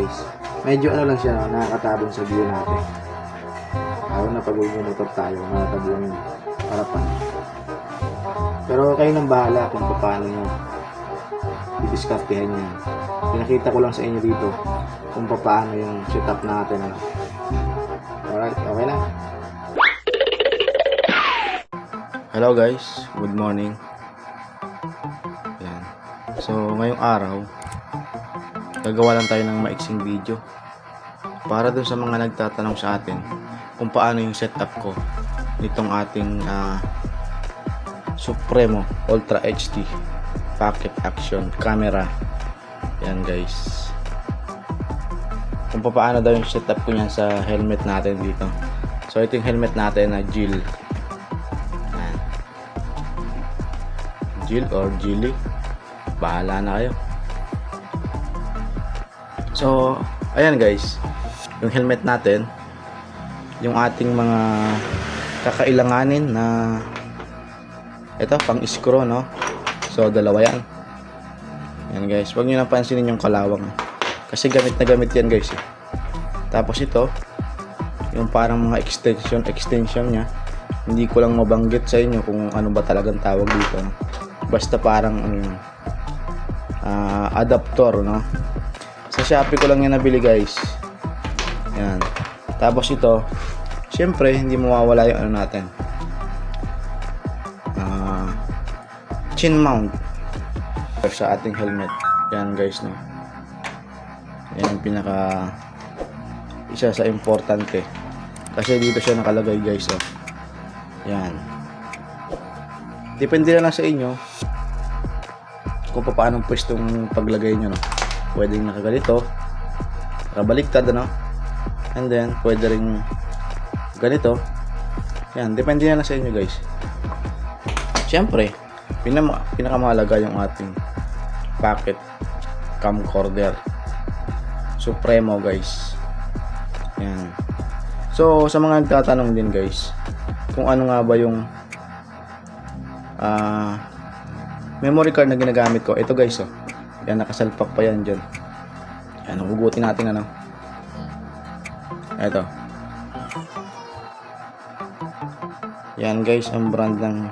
guys. Medyo ano lang siya, nakakatabon sa view natin. Lalo na pag motor tayo, nakakatabon yung harapan. Pero kayo nang bahala kung paano nyo didiskartehan yan. Pinakita ko lang sa inyo dito kung paano yung setup natin. Alright, okay na. Hello guys, good morning. Yan. So ngayong araw, gagawa lang tayo ng maiksing video para dun sa mga nagtatanong sa atin kung paano yung setup ko nitong ating Supremo Ultra HD Pocket Action Camera. Yan guys, kung paano daw yung setup ko niyan sa helmet natin dito. So ito yung helmet natin na Gil. Gil or Gilly, bahala na kayo. So ayan guys, yung helmet natin, yung ating mga kakailanganin na ito pang screw, no? So dalawa yan. Yan guys, huwag nyo napansinin yung kalawang kasi gamit na gamit yan guys eh. Tapos ito yung parang mga extension nya, hindi ko lang mabanggit sa inyo kung ano ba talagang tawag dito, no? Basta parang adapter, no? Sa Shopee ko lang yan nabili guys. Yan. Tapos ito, syempre hindi mawawala yung ano natin, chin mount sa ating helmet. Yan guys, no? Yan yung pinaka isa sa importante kasi dito siya nakalagay guys, oh. Yan. Depende na lang sa inyo kung paano pwestong paglagay nyo, no? Pwedeng nakaganito, nakabaliktad, ano? And then pwede rin ganito. Yan, depende na lang sa inyo guys. Siyempre pinakamahalaga yung ating pocket camcorder Supremo guys. Yan. So sa mga nagtatanong din guys kung ano nga ba yung memory card na ginagamit ko, ito guys, oh. Yan, nakasalpak pa yan dyan. Yan, hugutin natin, ano. Ito. Yan guys, ang brand ng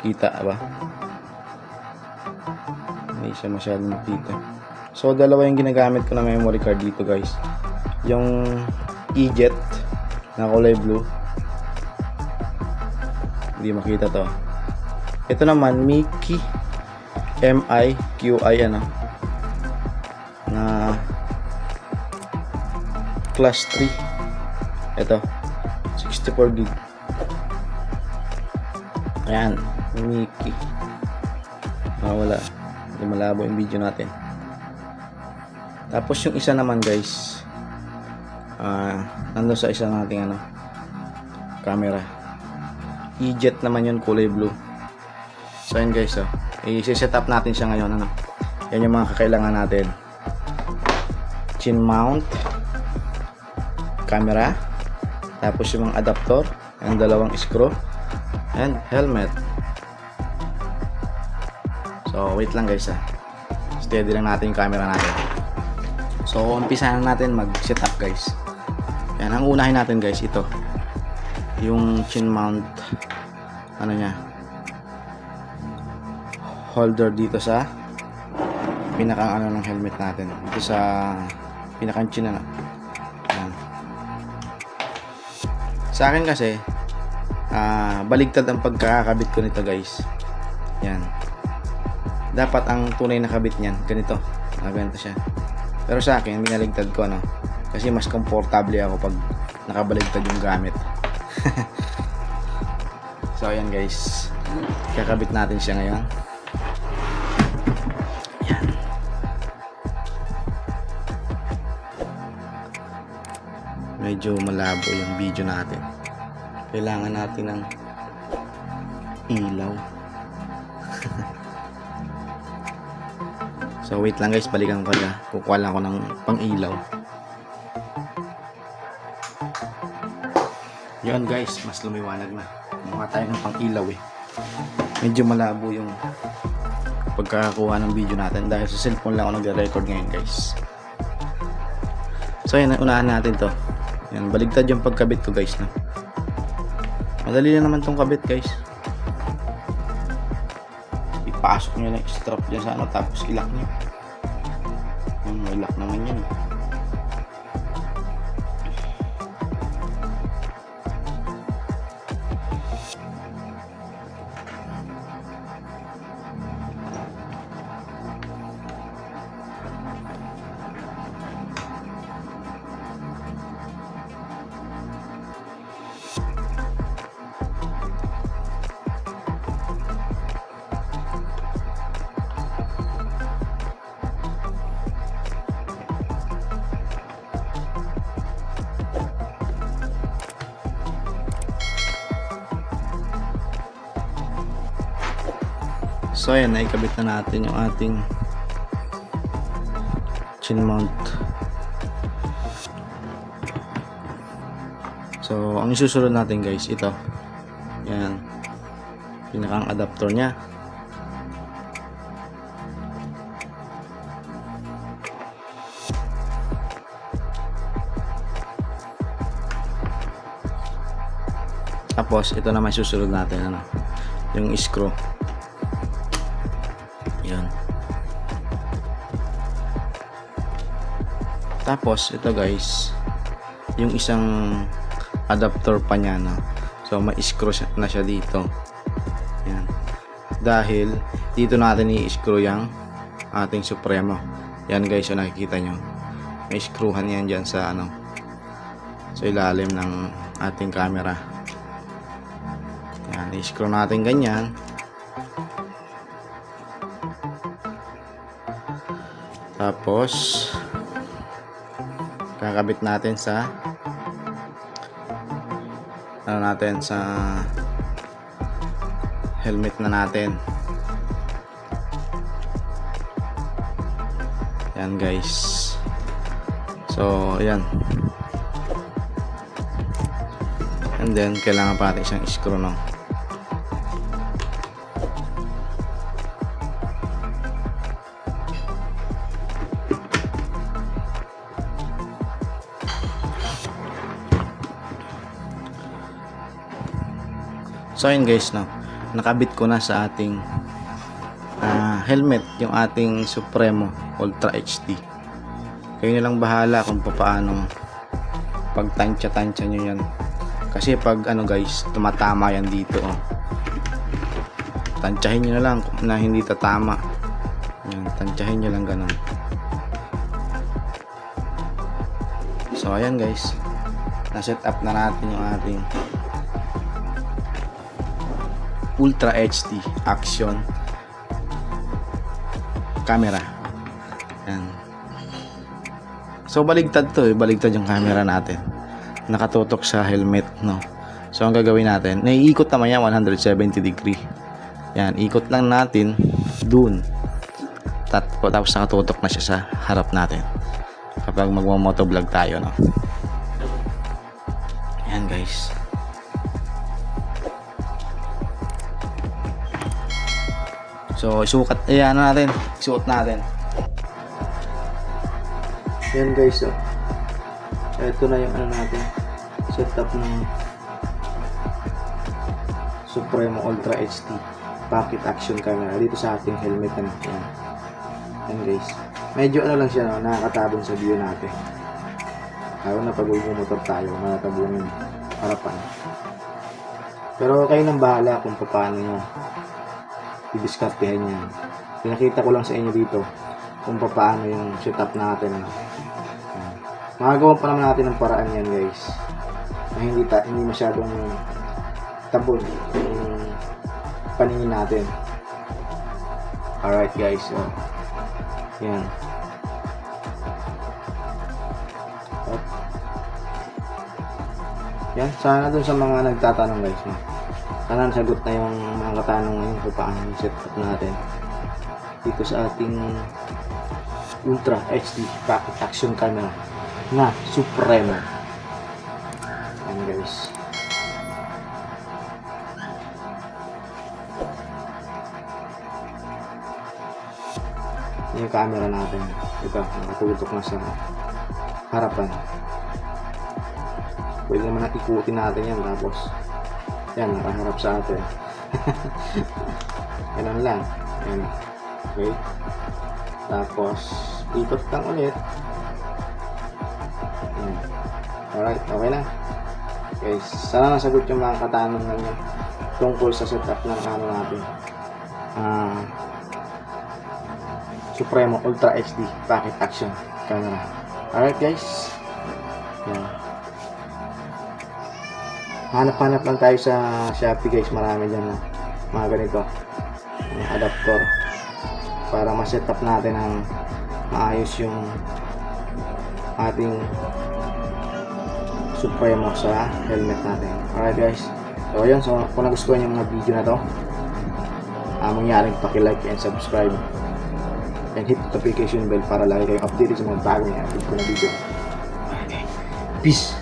kita ba? Hindi siya masyadong dito. So dalawa yung ginagamit ko na memory card dito guys. Yung E-Jet na kulay blue, hindi makita to. Ito naman Mickey MIQI, ano, na class 3. Ito 64 gig. Ayan, Mickey. Wala, hindi malabo yung video natin. Tapos yung isa naman guys, nandun sa isa nating ano, camera. E-Jet naman yun, kulay blue. So yun guys, oh, i-set up natin siya ngayon, ano. Yan yung mga kakailangan natin: chin mount, camera, tapos yung mga adapter, yung dalawang screw, and helmet. So wait lang guys, steady lang natin yung camera natin. So umpisa na natin mag-set up guys. Yan, ang unahin natin guys, ito yung chin mount, ano nya, holder dito sa pinakang ano ng helmet natin, dito sa pinakang chin, ano. Yan. Sa akin kasi baligtad ang pagkakabit ko nito guys. Yan, dapat ang tunay na kabit niyan ganito, ganito siya. Pero sa akin binaligtad ko, ano, kasi mas komportable ako pag nakabaligtad yung gamit. So ayan guys, kakabit natin siya ngayon. Yan. Medyo malabo yung video natin, kailangan natin ng ilaw. So wait lang guys, balikan ko na, kukuha lang ako ng pang ilaw. Yun guys, mas lumiwanag na. Kumuha tayo ng pang ilaw eh. Medyo malabo yung pagkakakuha ng video natin dahil sa cellphone lang ako nagre-record ngayon guys. So yan, unahan natin to. Yan, baligtad yung pagkabit ko guys, no? Madali lang naman tong kabit guys. Ipasok nyo lang yung strap dyan sa ano, tapos ilak nyo. Yan, may lock naman yun. So ayan, naikabit na natin yung ating chin mount. So ang isusunod natin guys, ito. Yan. Pinakang adapter nya. Tapos ito na may susunod natin, ano, yung screw. Yan. Tapos ito guys, yung isang adapter pa niya, no? So may screw na siya dito. Yan. Dahil dito natin i-screw yung ating Supremo. Yan guys, so nakikita nyo. May screwhan yan dyan sa ano, sa ilalim ng ating camera. Yan, i-screw natin ganyan. Tapos kakabit natin sa ano natin, sa helmet na natin. Yan guys. So ayan. And then kailangan pa natin siyang screw, no? So ayun guys, no, nakabit ko na sa ating helmet yung ating Supremo Ultra HD. Kayo na lang bahala kung paano pagtansya-tansya nyo yan. Kasi pag ano guys, tumatama yan dito, oh. Tansyahin nyo na lang na hindi tatama. Yan, tansyahin nyo lang ganun. So ayan guys, na-set up na natin yung ating Ultra HD action camera. Yan. So baligtad to, baligtad yung camera natin. Nakatutok sa helmet, no. So ang gagawin natin, naiikot naman yan 170 degree. Yan, ikot lang natin dun. Tapos nakatutok na siya sa harap natin kapag magmo-motovlog tayo, no. Yan guys. So, isukat, ayan natin, isuot natin. Yan guys, oh. Ito na yung ano natin, setup ng Supremo Ultra HD pocket action camera dito sa ating helmet na. Yan. Yan guys. Medyo ano lang siya, no, nakakatabon sa view natin. Lalo na pag motor tayo, nakatabon yung harapan. Pero kayo nang bahala kung paano nyo i-discartehan yan. Pinakita ko lang sa inyo dito kung paano yung setup natin. Magagawa pa naman natin ng paraan yan guys, na hindi masyadong tabon yung paningin natin. Alright guys, so yan. Yan, sana dun sa mga nagtatanong guys, no? Sana nasagot na yung mga katanong ngayon kung paano yung setup natin dito sa ating Ultra HD pocket action camera na Supremo. Yan guys. Yung camera natin, ito, nakatutok na sa harapan. Pwede naman na ikutin natin yan, tapos yan, nakaharap sa atin. Ganun lang. Yan. Okay. Tapos, ikot lang ulit. Yan. Alright, okay na. Okay, sana nasagot yung mga katanungan niyo tungkol sa setup ng ano natin. Supremo Ultra HD Pocket Action Camera. Alright guys. Yan. Hanap-hanap lang tayo sa Shopee guys. Marami dyan na mga ganito. Yung adapter. Para ma-set up natin ang maayos yung ating Supremo sa helmet natin. Alright guys. So yun. So kung nagustuhan yung mga video na to, mangyaring paki-like and subscribe. And hit notification bell para lagi kayong updated sa mga bagong i-upload ko na video. Okay. Peace!